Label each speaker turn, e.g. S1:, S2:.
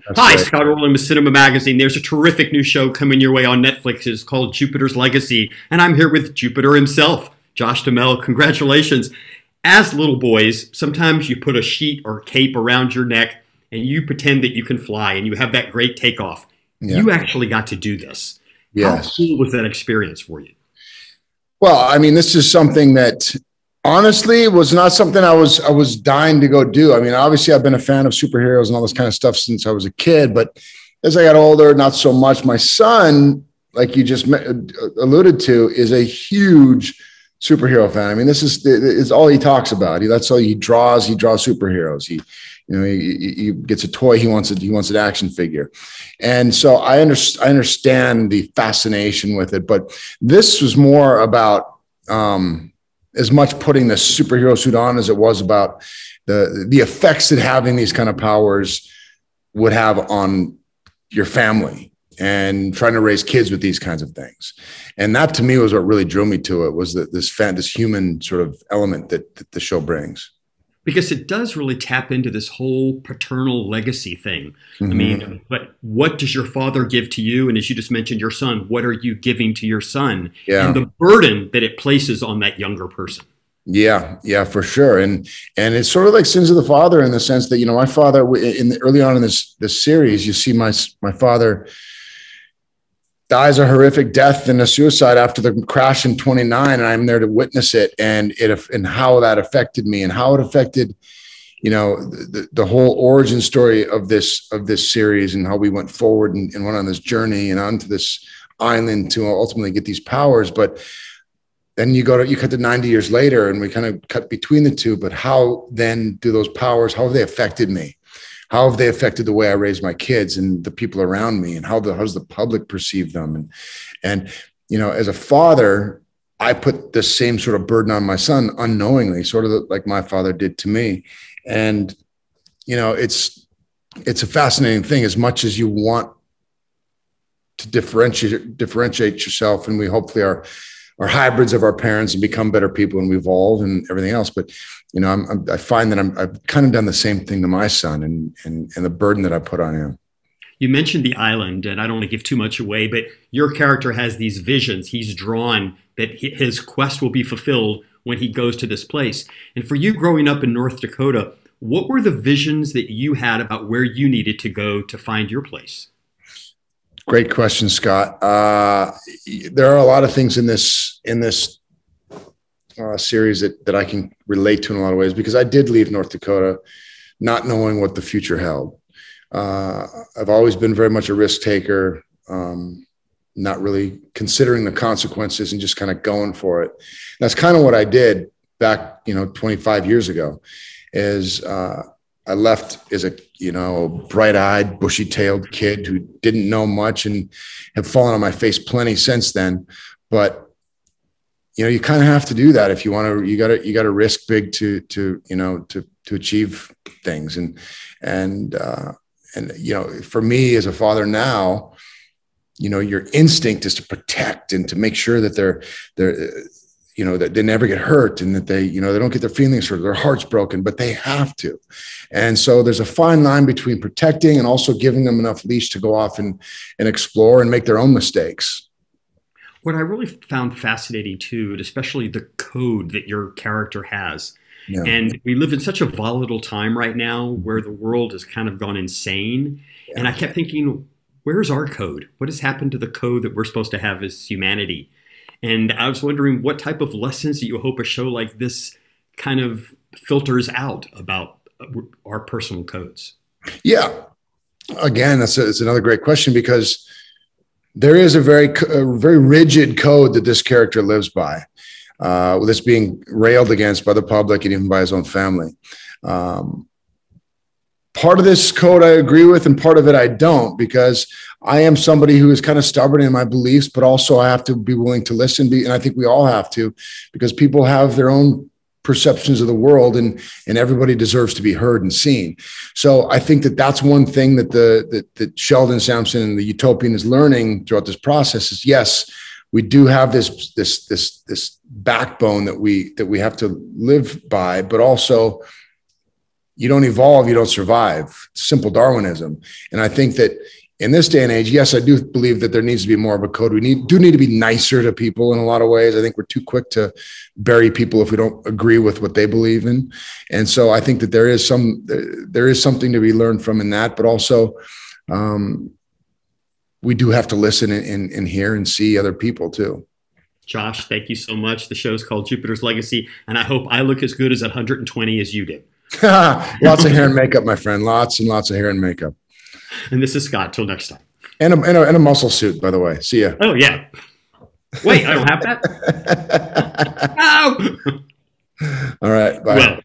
S1: That's
S2: Hi,
S1: great.
S2: Scott Orlin with CINEMA-Magazin. There's a terrific new show coming your way on Netflix. It's called Jupiter's Legacy, and I'm here with Jupiter himself, Josh Duhamel. Congratulations. As little boys, sometimes you put a sheet or cape around your neck and you pretend that you can fly and you have that great takeoff.
S1: Yeah.
S2: You actually got to do this.
S1: Yes.
S2: How cool was that experience for you?
S1: Well, I mean, this is something that honestly was not something I was dying to go do. I mean, obviously I've been a fan of superheroes and all this kind of stuff since I was a kid, but as I got older, not so much. My son, like you just alluded to, is a huge superhero fan. I mean, this is all he talks about. That's all he draws. He draws superheroes. He gets a toy. He wants an action figure. And so I understand the fascination with it, but this was more about, as much putting the superhero suit on as it was about the effects that having these kind of powers would have on your family and trying to raise kids with these kinds of things. And that to me was what really drew me to it, was that this human sort of element that the show brings.
S2: Because it does really tap into this whole paternal legacy thing. Mm-hmm. I mean, but what does your father give to you? And as you just mentioned, your son, what are you giving to your son?
S1: Yeah.
S2: And the burden that it places on that younger person.
S1: Yeah, for sure. And it's sort of like Sins of the Father in the sense that, my father, early on in this series, you see my father dies a horrific death and a suicide after the crash in 29. And I'm there to witness it and how that affected me and how it affected, the whole origin story of this series and how we went forward and went on this journey and onto this island to ultimately get these powers. But then you cut to 90 years later and we kind of cut between the two, but how then do those powers, how have they affected me? How have they affected the way I raise my kids and the people around me, and how does the public perceive them? And as a father, I put the same sort of burden on my son unknowingly, sort of like my father did to me. And, it's a fascinating thing. As much as you want to differentiate yourself, and we hopefully are hybrids of our parents and become better people and we evolve and everything else. But, I find that I've kind of done the same thing to my son and the burden that I put on him.
S2: You mentioned the island, and I don't want to give too much away, but your character has these visions. He's drawn that his quest will be fulfilled when he goes to this place. And for you growing up in North Dakota, what were the visions that you had about where you needed to go to find your place?
S1: Great question, Scott. There are a lot of things in this series that I can relate to in a lot of ways, because I did leave North Dakota not knowing what the future held. I've always been very much a risk taker, not really considering the consequences and just kind of going for it. That's kind of what I did back, 25 years ago. Is I left as a bright-eyed, bushy-tailed kid who didn't know much and have fallen on my face plenty since then. But you kind of have to do that if you want to. You got to risk big to achieve things. And for me as a father now, your instinct is to protect and to make sure that they're that they never get hurt and that they don't get their feelings hurt, their heart's broken, but they have to. And so there's a fine line between protecting and also giving them enough leash to go off and explore and make their own mistakes.
S2: What I really found fascinating too, especially the code that your character has. Yeah. And we live in such a volatile time right now where the world has kind of gone insane. Yeah. And I kept thinking, where's our code? What has happened to the code that we're supposed to have as humanity? And I was wondering what type of lessons do you hope a show like this kind of filters out about our personal codes? Yeah.
S1: Again, it's another great question, because there is a very rigid code that this character lives by, this being railed against by the public and even by his own family. Part of this code I agree with, and part of it I don't, because I am somebody who is kind of stubborn in my beliefs, but also I have to be willing to listen. And I think we all have to, because people have their own perceptions of the world, and everybody deserves to be heard and seen. So I think that's one thing that that Sheldon Sampson and the Utopian is learning throughout this process is, yes, we do have this backbone that we have to live by, but also, you don't evolve, you don't survive. Simple Darwinism. And I think that in this day and age, yes, I do believe that there needs to be more of a code. We do need to be nicer to people in a lot of ways. I think we're too quick to bury people if we don't agree with what they believe in. And so I think that there is something to be learned from in that, but also we do have to listen and hear and see other people too.
S2: Josh, thank you so much. The show's called Jupiter's Legacy, and I hope I look as good as 120 as you do.
S1: Lots of hair and makeup, my friend. Lots and lots of hair and makeup.
S2: And this is Scott. Till next time.
S1: And a muscle suit, by the way. See ya.
S2: Oh, yeah. Wait, I don't have that? No!
S1: All right. Bye. Well,